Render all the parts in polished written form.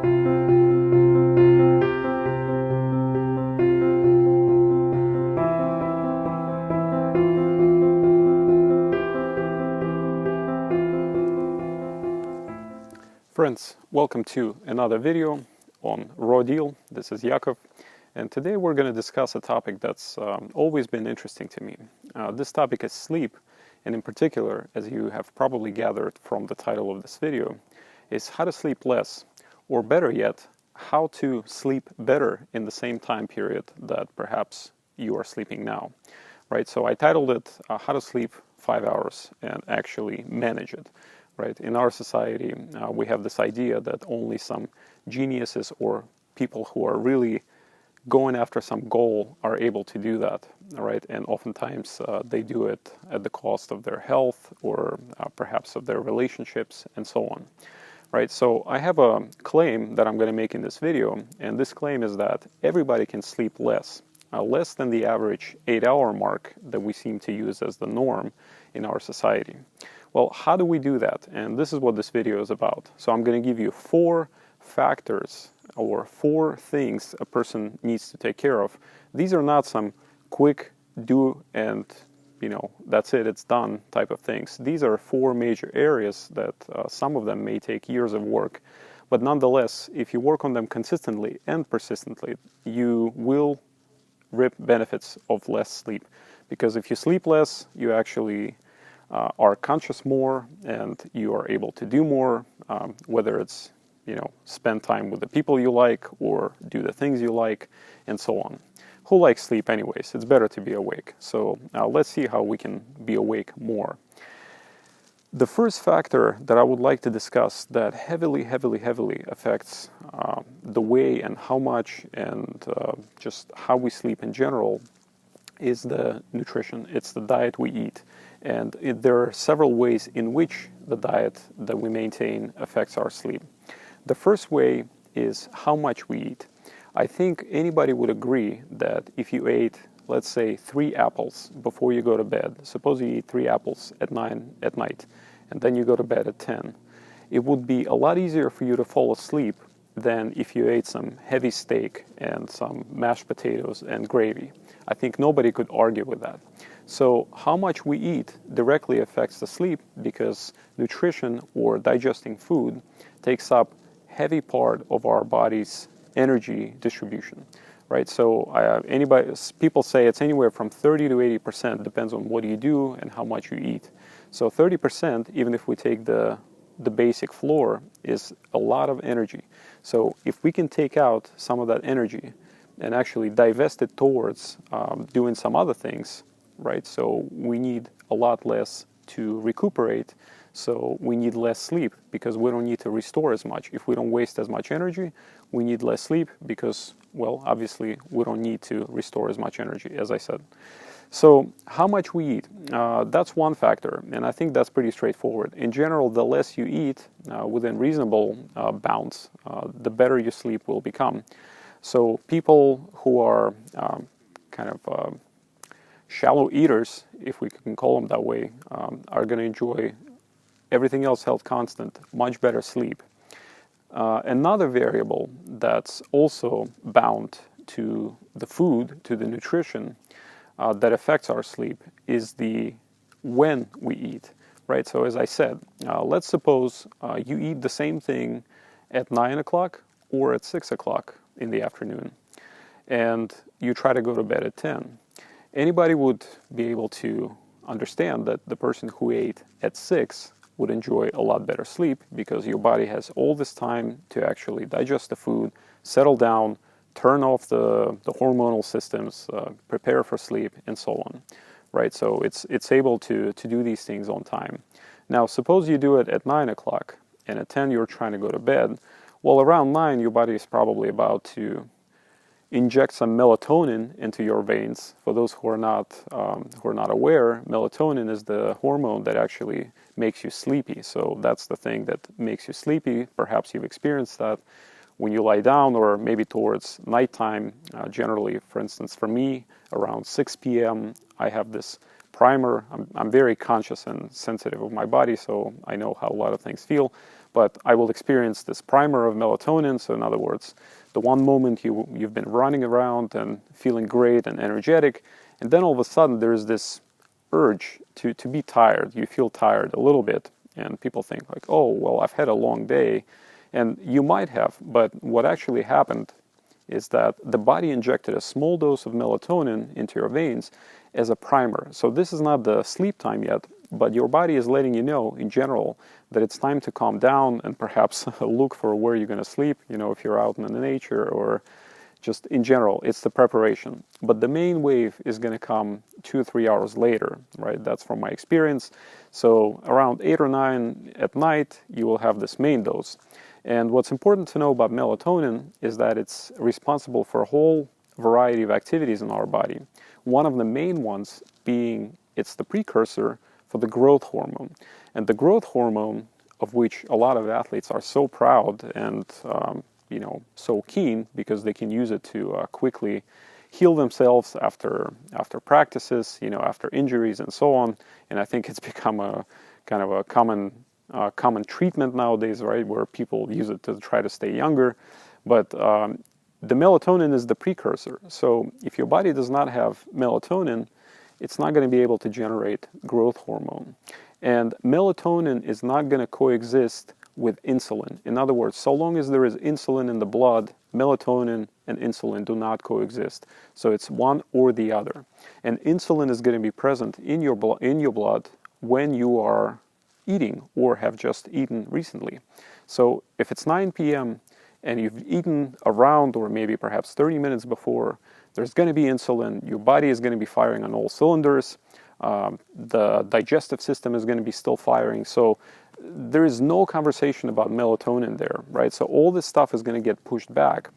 Friends, welcome to another video on Raw Deal. This is Yakov, and today we're going to discuss a topic that's always been interesting to me. This topic is sleep, and in particular, as you have probably gathered from the title of this video, is how to sleep less, or better yet, how to sleep better in the same time period that perhaps you are sleeping now. Right? So I titled it How to Sleep 5 Hours and Actually Manage It. Right? In our society, we have this idea that only some geniuses or people who are really going after some goal are able to do that, right? And oftentimes they do it at the cost of their health or perhaps of their relationships and so on, right? So I have a claim that I'm going to make in this video, and this claim is that everybody can sleep less than the average 8-hour mark that we seem to use as the norm in our society. Well, how do we do that? And this is what this video is about. So I'm going to give you 4 factors or 4 things a person needs to take care of. These are not some quick do and, that's it, it's done type of things. These are 4 major areas that some of them may take years of work. But nonetheless, if you work on them consistently and persistently, you will reap benefits of less sleep. Because if you sleep less, you actually are conscious more and you are able to do more, whether it's, spend time with the people you like or do the things you like and so on. Who likes sleep anyways? It's better to be awake. So let's see how we can be awake more. The first factor that I would like to discuss that heavily affects the way and how much and just how we sleep in general is the nutrition. It's the diet we eat. And there are several ways in which the diet that we maintain affects our sleep. The first way is how much we eat. I think anybody would agree that if you ate, let's say, 3 apples before you go to bed, suppose you eat 3 apples at 9 at night, and then you go to bed at 10, it would be a lot easier for you to fall asleep than if you ate some heavy steak and some mashed potatoes and gravy. I think nobody could argue with that. So how much we eat directly affects the sleep because nutrition or digesting food takes up heavy part of our body's energy distribution, right? So people say it's anywhere from 30 to 80%, depends on what you do and how much you eat. So 30%, even if we take the basic floor, is a lot of energy. So if we can take out some of that energy and actually divest it towards doing some other things, right? So we need a lot less to recuperate, so we need less sleep because we don't need to restore as much. If we don't waste as much energy, we need less sleep because, well, obviously we don't need to restore as much energy, as I said. So how much we eat, that's one factor, and I think that's pretty straightforward. In general, the less you eat within reasonable bounds, the better your sleep will become. So people who are shallow eaters, if we can call them that way, are going to enjoy, everything else held constant, much better sleep. Another variable that's also bound to the food, to the nutrition, that affects our sleep is the when we eat, right? So as I said, let's suppose you eat the same thing at 9 o'clock or at 6 o'clock in the afternoon, and you try to go to bed at 10. Anybody would be able to understand that the person who ate at 6 would enjoy a lot better sleep because your body has all this time to actually digest the food, settle down, turn off the hormonal systems, prepare for sleep, and so on, right? So it's able to do these things on time. Now, suppose you do it at 9 o'clock, and at 10 you're trying to go to bed. Well, around 9, your body is probably about to inject some melatonin into your veins. For those who are not aware, melatonin is the hormone that actually makes you sleepy. So that's the thing that makes you sleepy. Perhaps you've experienced that when you lie down or maybe towards nighttime. Generally, for instance, for me, around 6 p.m., I have this primer. I'm very conscious and sensitive of my body, so I know how a lot of things feel. but I will experience this primer of melatonin. So in other words, the one moment you've been running around and feeling great and energetic, and then all of a sudden there's this urge to be tired. You feel tired a little bit, and people think like, oh, well, I've had a long day, and you might have, but what actually happened is that the body injected a small dose of melatonin into your veins as a primer. So this is not the sleep time yet, but your body is letting you know in general that it's time to calm down and perhaps look for where you're going to sleep, if you're out in the nature, or just in general, it's the preparation. But the main wave is going to come 2 or 3 hours later, right? That's from my experience. So around 8 or 9 at night, you will have this main dose. And what's important to know about melatonin is that it's responsible for a whole variety of activities in our body. One of the main ones being it's the precursor for the growth hormone. And the growth hormone, of which a lot of athletes are so proud and so keen because they can use it to quickly heal themselves after practices, after injuries and so on. And I think it's become a kind of a common treatment nowadays, right, where people use it to try to stay younger. But the melatonin is the precursor. So if your body does not have melatonin, it's not going to be able to generate growth hormone. And melatonin is not going to coexist with insulin. In other words, so long as there is insulin in the blood, melatonin and insulin do not coexist. So it's one or the other. And insulin is going to be present in your blood when you are eating or have just eaten recently. So if it's 9 p.m. and you've eaten around or maybe perhaps 30 minutes before, there's going to be insulin. Your body is going to be firing on all cylinders. The digestive system is going to be still firing. So there is no conversation about melatonin there, right? So all this stuff is going to get pushed back.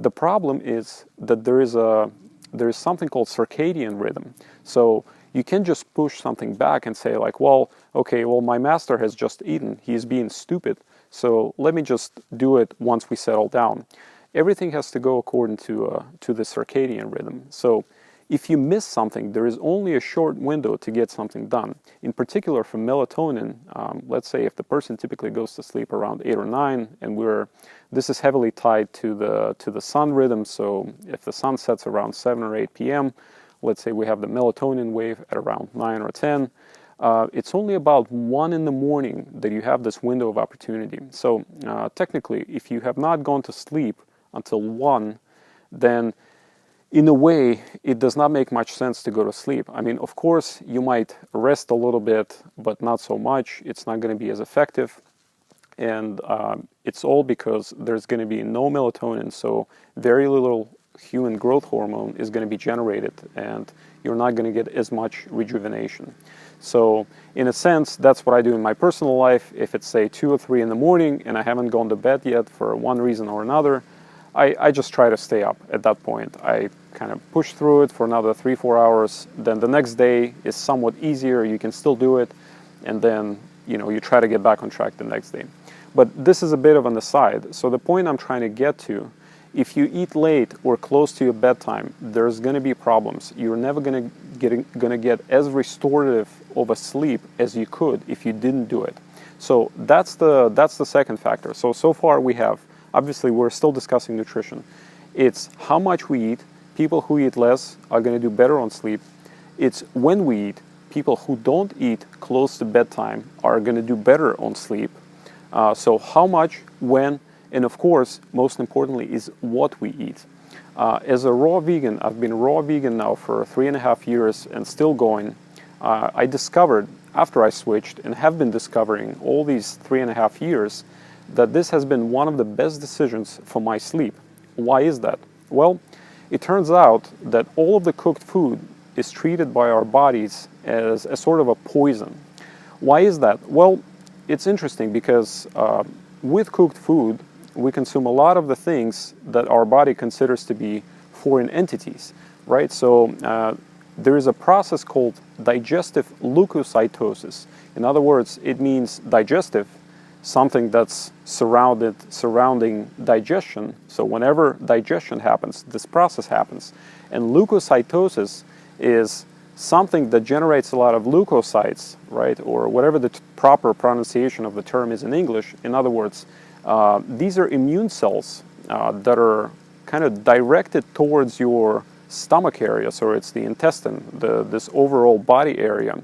The problem is that there is something called circadian rhythm. So you can just push something back and say like, well, okay, well, my master has just eaten. He's being stupid. So let me just do it once we settle down. Everything has to go according to the circadian rhythm. So if you miss something, there is only a short window to get something done. In particular, for melatonin, let's say if the person typically goes to sleep around 8 or 9, and this is heavily tied to the sun rhythm. So if the sun sets around 7 or 8 p.m., let's say we have the melatonin wave at around 9 or 10. It's only about 1 in the morning that you have this window of opportunity. So technically, if you have not gone to sleep until 1, then in a way, it does not make much sense to go to sleep. I mean, of course, you might rest a little bit, but not so much. It's not going to be as effective. And it's all because there's going to be no melatonin, so very little human growth hormone is going to be generated, and you're not going to get as much rejuvenation. So in a sense, that's what I do in my personal life. If it's, say, 2 or 3 in the morning and I haven't gone to bed yet for one reason or another, I just try to stay up at that point. I kind of push through it for another 3-4 hours. Then the next day is somewhat easier. You can still do it. And then, you try to get back on track the next day. But this is a bit of an aside. So the point I'm trying to get to, if you eat late or close to your bedtime, there's going to be problems. You're never going to get as restorative of a sleep as you could if you didn't do it. So that's the second factor. So far we have, obviously we're still discussing nutrition. It's how much we eat. People who eat less are going to do better on sleep. It's when we eat. People who don't eat close to bedtime are going to do better on sleep. So how much, when, and of course, most importantly, is what we eat. As a raw vegan, I've been raw vegan now for 3.5 years and still going. I discovered, after I switched, and have been discovering all these 3.5 years, that this has been one of the best decisions for my sleep. Why is that? Well, it turns out that all of the cooked food is treated by our bodies as a sort of a poison. Why is that? Well, it's interesting because with cooked food, we consume a lot of the things that our body considers to be foreign entities, right? So there is a process called digestive leukocytosis. In other words, it means digestive, something that's surrounding digestion. So whenever digestion happens, this process happens. And leukocytosis is something that generates a lot of leukocytes, right, or whatever the proper pronunciation of the term is in English. In other words, these are immune cells that are kind of directed towards your stomach area, so it's the intestine, this overall body area.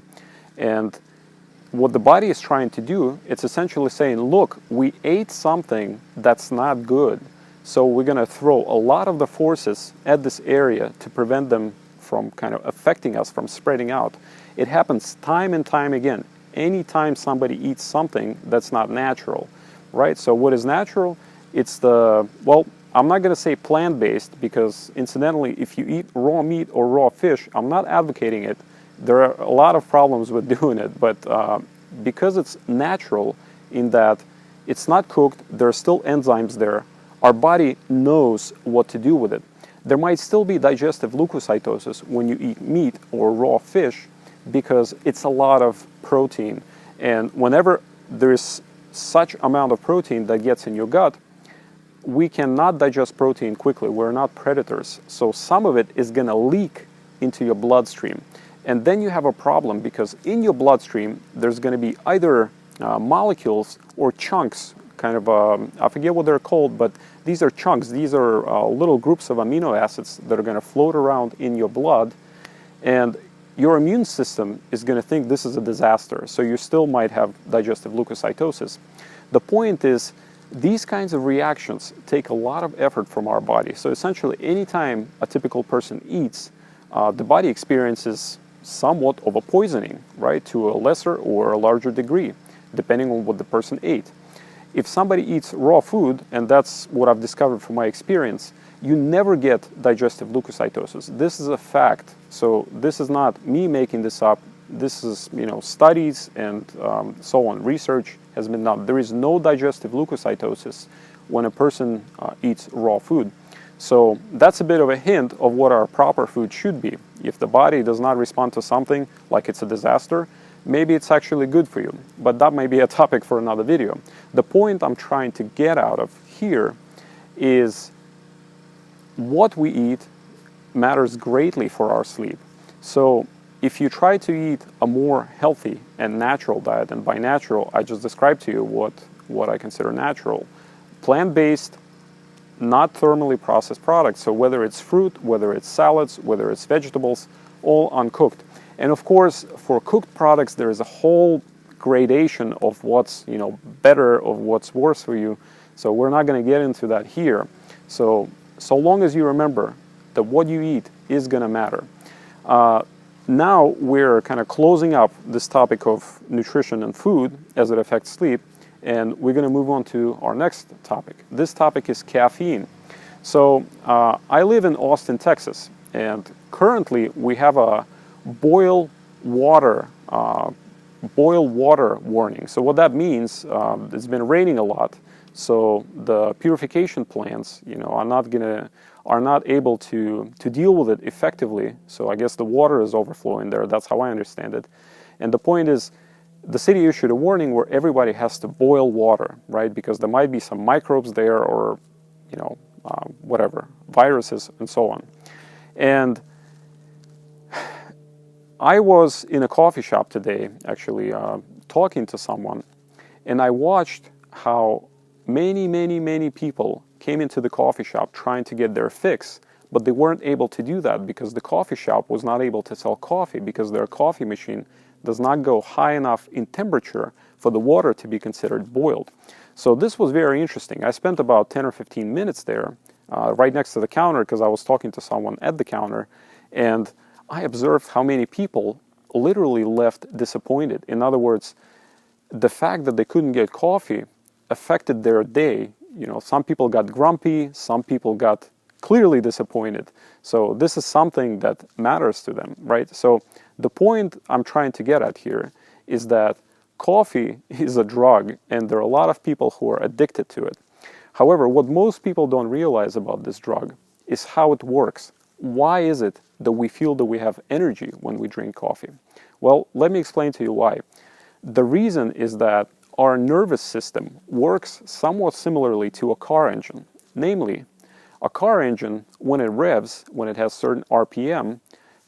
And what the body is trying to do, it's essentially saying, look, we ate something that's not good, so we're going to throw a lot of the forces at this area to prevent them from kind of affecting us, from spreading out. It happens time and time again. Anytime somebody eats something that's not natural, right? So what is natural? It's the, well, I'm not going to say plant-based, because incidentally, if you eat raw meat or raw fish, I'm not advocating it. There are a lot of problems with doing it, but because it's natural in that it's not cooked, there are still enzymes there, our body knows what to do with it. There might still be digestive leukocytosis when you eat meat or raw fish, because it's a lot of protein. And whenever there's such amount of protein that gets in your gut, we cannot digest protein quickly. We're not predators. So some of it is going to leak into your bloodstream. And then you have a problem, because in your bloodstream, there's going to be either molecules or chunks, kind of, I forget what they're called, but these are chunks. These are little groups of amino acids that are going to float around in your blood. And your immune system is going to think this is a disaster. So you still might have digestive leukocytosis. The point is, these kinds of reactions take a lot of effort from our body. So essentially, anytime a typical person eats, the body experiences somewhat of a poisoning, right, to a lesser or a larger degree, depending on what the person ate. If somebody eats raw food, and that's what I've discovered from my experience, you never get digestive leukocytosis. This is a fact. So this is not me making this up. This is, studies and so on. Research has been done. There is no digestive leukocytosis when a person eats raw food. So that's a bit of a hint of what our proper food should be. If the body does not respond to something like it's a disaster, maybe it's actually good for you. But that may be a topic for another video. The point I'm trying to get out of here is what we eat matters greatly for our sleep. So if you try to eat a more healthy and natural diet, and by natural, I just described to you what I consider natural, plant-based, not thermally processed products, so whether it's fruit, whether it's salads, whether it's vegetables, all uncooked. And of course, for cooked products, there is a whole gradation of what's better, of what's worse for you. So we're not going to get into that here. So long as you remember that what you eat is going to matter. Now we're kind of closing up this topic of nutrition and food as it affects sleep. And we're going to move on to our next topic. This topic is caffeine. So I live in Austin, Texas, and currently we have a boil water warning. So what that means, it's been raining a lot, so the purification plants, are not able to deal with it effectively. So I guess the water is overflowing there. That's how I understand it. And the point is, the city issued a warning where everybody has to boil water, right? Because there might be some microbes there, or, whatever, viruses and so on. And I was in a coffee shop today, actually, talking to someone, and I watched how many people came into the coffee shop trying to get their fix, but they weren't able to do that because the coffee shop was not able to sell coffee, because their coffee machine does not go high enough in temperature for the water to be considered boiled. So this was very interesting. I spent about 10 or 15 minutes there, right next to the counter, because I was talking to someone at the counter, and I observed how many people literally left disappointed. In other words, the fact that they couldn't get coffee affected their day. Some people got grumpy, some people got clearly disappointed. So this is something that matters to them, right? So the point I'm trying to get at here is that coffee is a drug, and there are a lot of people who are addicted to it. However, what most people don't realize about this drug is how it works. Why is it that we feel that we have energy when we drink coffee? Well, let me explain to you why. The reason is that our nervous system works somewhat similarly to a car engine. Namely, a car engine, when it revs, when it has certain RPM,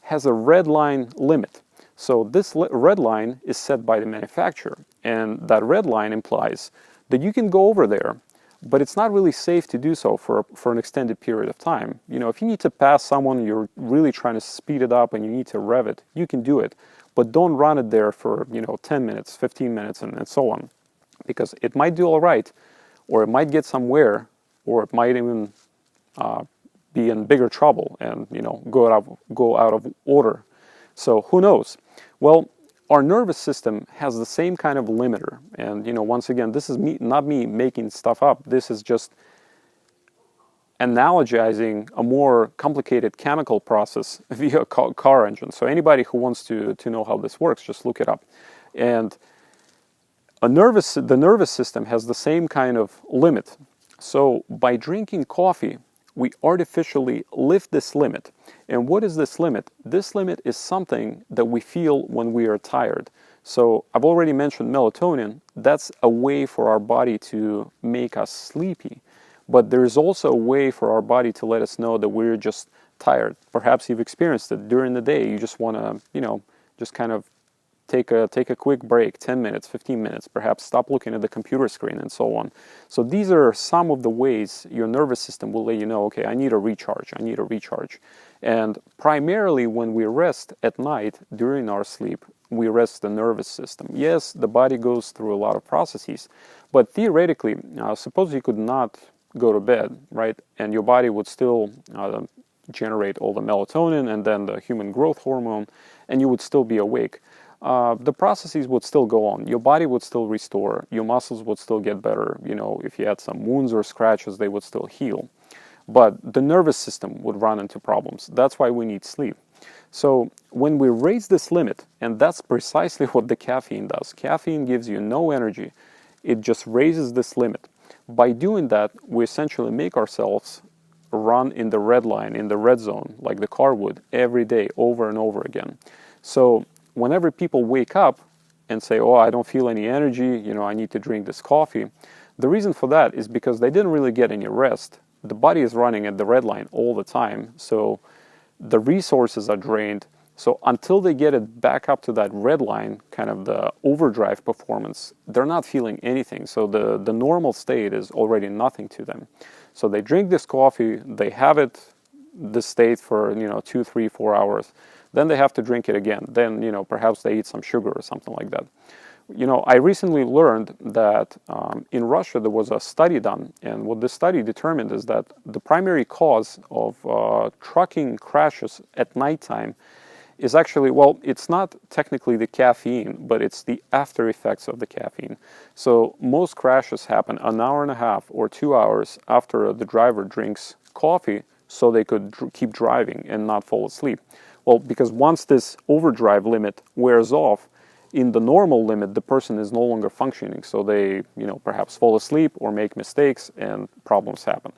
has a red line limit. So this red line is set by the manufacturer, and that red line implies that you can go over there, but it's not really safe to do so for an extended period of time. You know, if you need to pass someone, you're really trying to speed it up and you need to rev it, you can do it, but don't run it there for, 10 minutes, 15 minutes, and so on, because it might do all right, or it might get somewhere, or it might even be in bigger trouble and go out of order. So who knows? Well, our nervous system has the same kind of limiter, and once again, this is not me making stuff up. This is just analogizing a more complicated chemical process via a car engine. So anybody who wants to know how this works, just look it up. And the nervous system has the same kind of limit. So by drinking coffee, we artificially lift this limit. And what is this limit? This limit is something that we feel when we are tired. So I've already mentioned melatonin. That's a way for our body to make us sleepy. But there is also a way for our body to let us know that we're just tired. Perhaps you've experienced it during the day. You just want to, just kind of take a quick break, 10 minutes, 15 minutes, perhaps stop looking at the computer screen and so on. So these are some of the ways your nervous system will let you know, okay, I need a recharge. And primarily when we rest at night during our sleep, we rest the nervous system. Yes, the body goes through a lot of processes, but theoretically, suppose you could not go to bed, right? And your body would still generate all the melatonin and then the human growth hormone, and you would still be awake. The processes would still go on. Your body would still restore. Your muscles would still get better. If you had some wounds or scratches, they would still heal. But the nervous system would run into problems. That's why we need sleep. So when we raise this limit, and that's precisely what the caffeine does. Caffeine gives you no energy. It just raises this limit. By doing that, we essentially make ourselves run in the red line, in the red zone, like the car would, every day, over and over again. So whenever people wake up and say, oh, I don't feel any energy, I need to drink this coffee, the reason for that is because they didn't really get any rest. The body is running at the red line all the time, so the resources are drained. So until they get it back up to that red line, kind of the overdrive performance, they're not feeling anything. So the normal state is already nothing to them. So they drink this coffee, they have it, this state for 2, 3, 4 hours. Then they have to drink it again. Then, perhaps they eat some sugar or something like that. I recently learned that in Russia there was a study done, and what this study determined is that the primary cause of trucking crashes at nighttime is actually, well, it's not technically the caffeine, but it's the after effects of the caffeine. So most crashes happen an hour and a half or 2 hours after the driver drinks coffee so they could keep driving and not fall asleep. Well, because once this overdrive limit wears off, in the normal limit, the person is no longer functioning. So they, perhaps fall asleep or make mistakes and problems happen.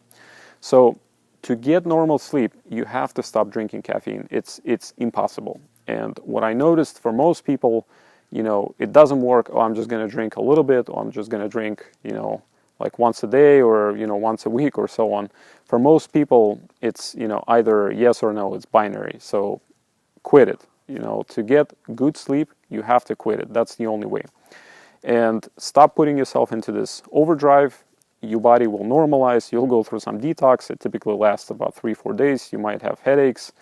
So to get normal sleep, you have to stop drinking caffeine. It's impossible. And what I noticed for most people, it doesn't work. Oh, I'm just going to drink a little bit, or I'm just going to drink, like once a day or, once a week or so on. For most people, it's, either yes or no, it's binary. So quit it. To get good sleep, you have to quit it. That's the only way. And stop putting yourself into this overdrive. Your body will normalize. You'll go through some detox. It typically lasts about 3-4 days. You might have headaches,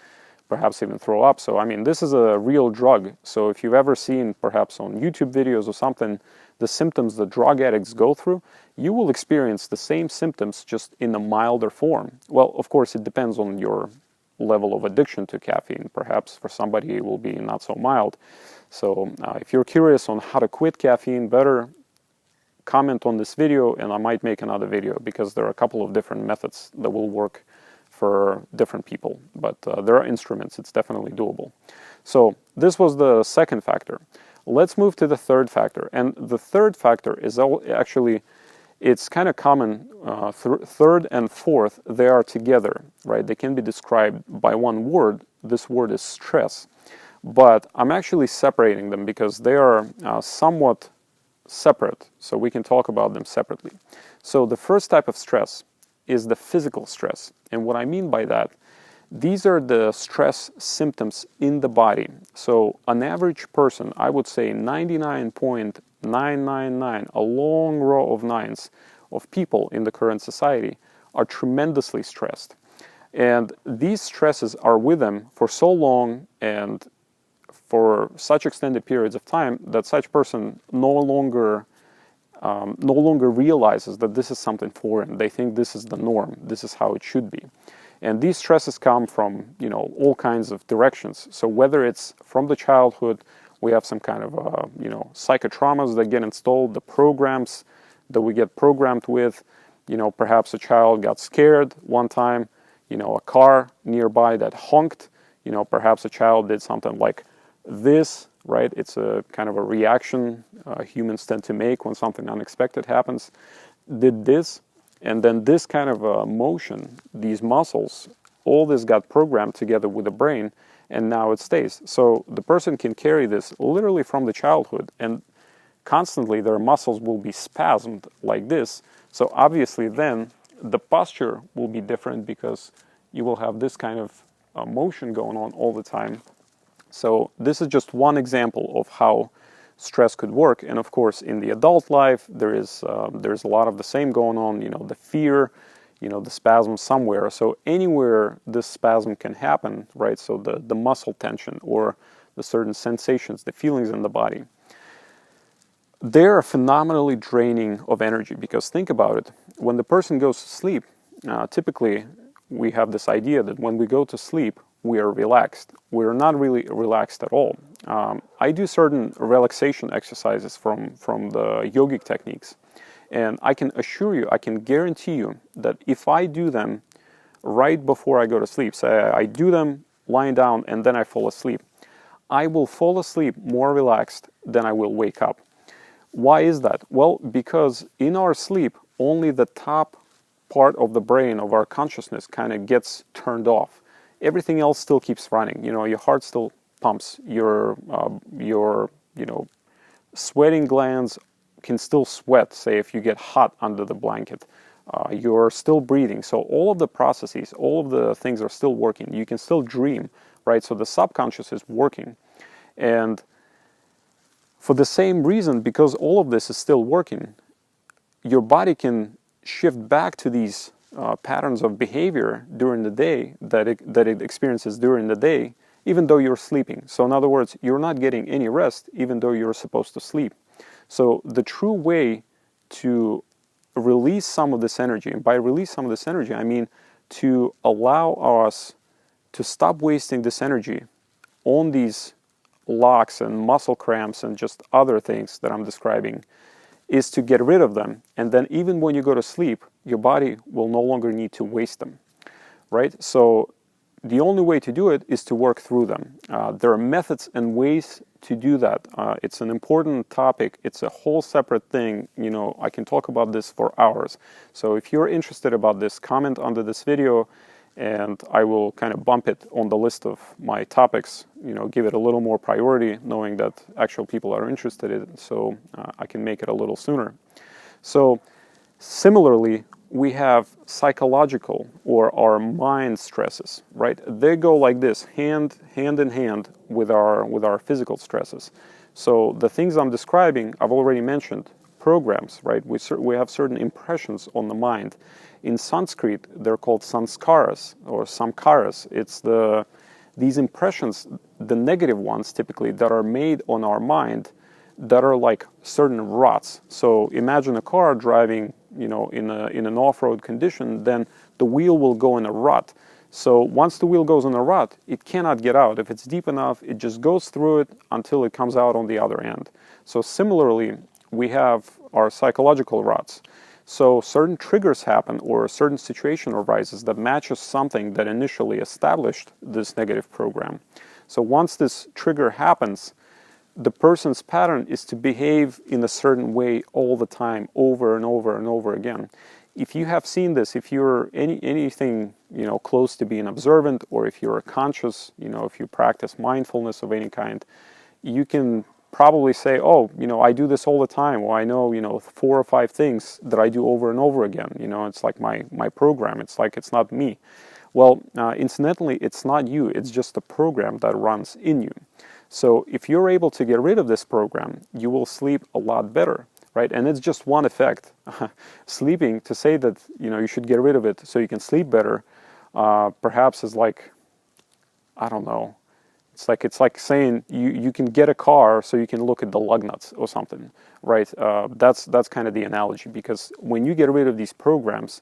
perhaps even throw up. So, this is a real drug. So if you've ever seen, perhaps on YouTube videos or something, the symptoms that drug addicts go through, you will experience the same symptoms just in a milder form. Well, of course, it depends on your level of addiction to caffeine. Perhaps for somebody it will be not so mild. So if you're curious on how to quit caffeine better, comment on this video and I might make another video, because there are a couple of different methods that will work for different people. But there are instruments. It's definitely doable. So this was the second factor. Let's move to the third factor. And the third factor is actually, it's kind of common. Third and fourth, they are together, right? They can be described by one word. This word is stress. But I'm actually separating them because they are somewhat separate. So we can talk about them separately. So the first type of stress is the physical stress. And what I mean by that These are the stress symptoms in the body. So an average person, I would say 99.999, a long row of nines of people in the current society are tremendously stressed. And these stresses are with them for so long and for such extended periods of time that such person no longer realizes that this is something foreign. They think this is the norm. This is how it should be. And these stresses come from, all kinds of directions. So whether it's from the childhood, we have some kind of, psychotraumas that get installed, the programs that we get programmed with. Perhaps a child got scared one time, a car nearby that honked. Perhaps a child did something like this, right? It's a kind of a reaction humans tend to make when something unexpected happens. Did this, and then this kind of motion, these muscles, all this got programmed together with the brain, and now it stays. So the person can carry this literally from the childhood, and constantly their muscles will be spasmed like this. So obviously then the posture will be different because you will have this kind of motion going on all the time. So this is just one example of how stress could work. And of course, in the adult life, there's a lot of the same going on, the fear, the spasm somewhere. So anywhere this spasm can happen, right? So the muscle tension or the certain sensations, the feelings in the body, they're phenomenally draining of energy. Because think about it, when the person goes to sleep, typically we have this idea that when we go to sleep, we are relaxed. We're not really relaxed at all. I do certain relaxation exercises from the yogic techniques. And I can assure you, I can guarantee you that if I do them right before I go to sleep, say I do them lying down and then I fall asleep, I will fall asleep more relaxed than I will wake up. Why is that? Well, because in our sleep, only the top part of the brain, of our consciousness, kind of gets turned off. Everything else still keeps running. Your heart still pumps. Your sweating glands can still sweat, say if you get hot under the blanket. You're still breathing. So all of the processes, all of the things are still working. You can still dream, right? So the subconscious is working. And for the same reason, because all of this is still working, your body can shift back to these patterns of behavior during the day that it experiences during the day, even though you're sleeping. So in other words, you're not getting any rest, even though you're supposed to sleep. So the true way to release some of this energy, and by release some of this energy, I mean to allow us to stop wasting this energy on these locks and muscle cramps and just other things that I'm describing, is to get rid of them. And then even when you go to sleep, your body will no longer need to waste them, right? So the only way to do it is to work through them. There are methods and ways to do that. It's an important topic. It's a whole separate thing. I can talk about this for hours. So if you're interested about this, comment under this video and I will kind of bump it on the list of my topics, give it a little more priority, knowing that actual people are interested in it, so I can make it a little sooner. So similarly, we have psychological or our mind stresses, right? They go like this, hand in hand with our physical stresses. So the things I'm describing, I've already mentioned, programs, right? We have certain impressions on the mind. In Sanskrit, they're called sanskaras or samkaras. It's these impressions, the negative ones typically, that are made on our mind that are like certain ruts. So imagine a car driving, in an off-road condition, then the wheel will go in a rut. So once the wheel goes in a rut, it cannot get out. If it's deep enough, it just goes through it until it comes out on the other end. So similarly, we have our psychological ruts. So certain triggers happen or a certain situation arises that matches something that initially established this negative program. So once this trigger happens, the person's pattern is to behave in a certain way all the time, over and over and over again. If you have seen this, if you're anything close to being observant, or if you're conscious, if you practice mindfulness of any kind, you can probably say, oh, I do this all the time, or I know 4 or 5 things that I do over and over again. It's like my program. It's like it's not me. Well, incidentally, it's not you, it's just a program that runs in you. So if you're able to get rid of this program, you will sleep a lot better, right? And it's just one effect. Sleeping, to say that, you know, you should get rid of it so you can sleep better, perhaps is like, I don't know, it's like saying you can get a car so you can look at the lug nuts or something, right? That's kind of the analogy, because when you get rid of these programs,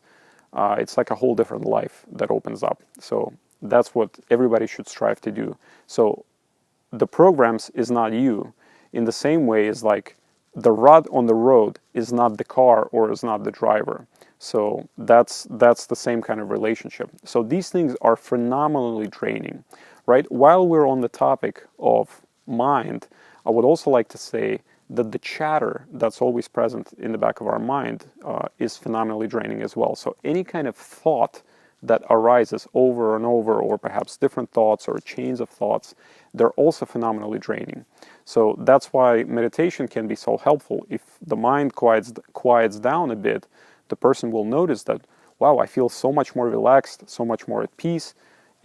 it's like a whole different life that opens up. So that's what everybody should strive to do. So the programs is not you, in the same way as like the rod on the road is not the car or is not the driver. So that's the same kind of relationship. So these things are phenomenally draining, right? While we're on the topic of mind, I would also like to say that the chatter that's always present in the back of our mind is phenomenally draining as well. So any kind of thought that arises over and over, or perhaps different thoughts or chains of thoughts, they're also phenomenally draining. So that's why meditation can be so helpful. If the mind quiets down a bit, the person will notice that, wow, I feel so much more relaxed, so much more at peace,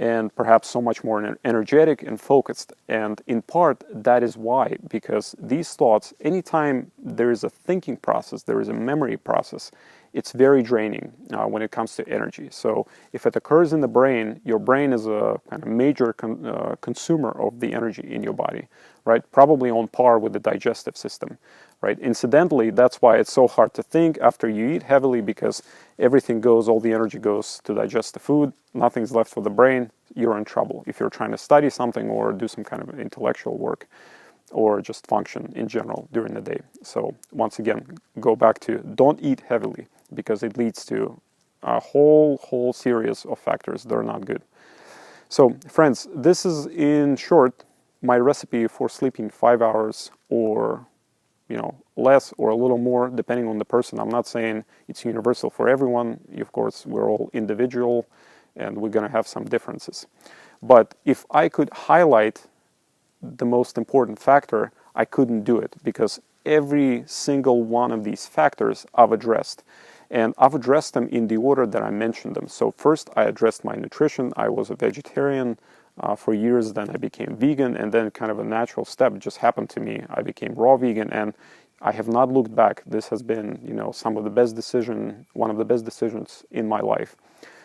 and perhaps so much more energetic and focused. And in part, that is why, because these thoughts, anytime there is a thinking process, there is a memory process, it's very draining when it comes to energy. So if it occurs in the brain, your brain is a kind of major consumer of the energy in your body, right? Probably on par with the digestive system, right? Incidentally, that's why it's so hard to think after you eat heavily, because everything goes, all the energy goes to digest the food, nothing's left for the brain, you're in trouble if you're trying to study something or do some kind of intellectual work, or just function in general during the day. So once again, go back to don't eat heavily, because it leads to a whole series of factors that are not good. So friends, this is in short my recipe for sleeping 5 hours, or less or a little more depending on the person. I'm not saying it's universal for everyone. Of course, we're all individual and we're going to have some differences. But if I could highlight the most important factor, I couldn't do it, because every single one of these factors I've addressed. And I've addressed them in the order that I mentioned them. So first I addressed my nutrition. I was a vegetarian for years, then I became vegan, and then kind of a natural step just happened to me. I became raw vegan, and I have not looked back. This has been, one of the best decisions in my life.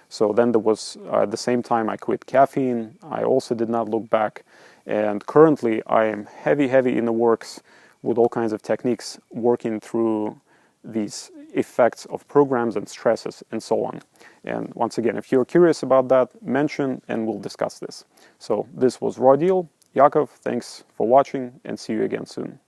So then there was, at the same time, I quit caffeine. I also did not look back. And currently I am heavy in the works with all kinds of techniques, working through these effects of programs and stresses and so on. And once again, if you're curious about that, mention and we'll discuss this. So this was Raw Deal. Yakov, thanks for watching, and see you again soon.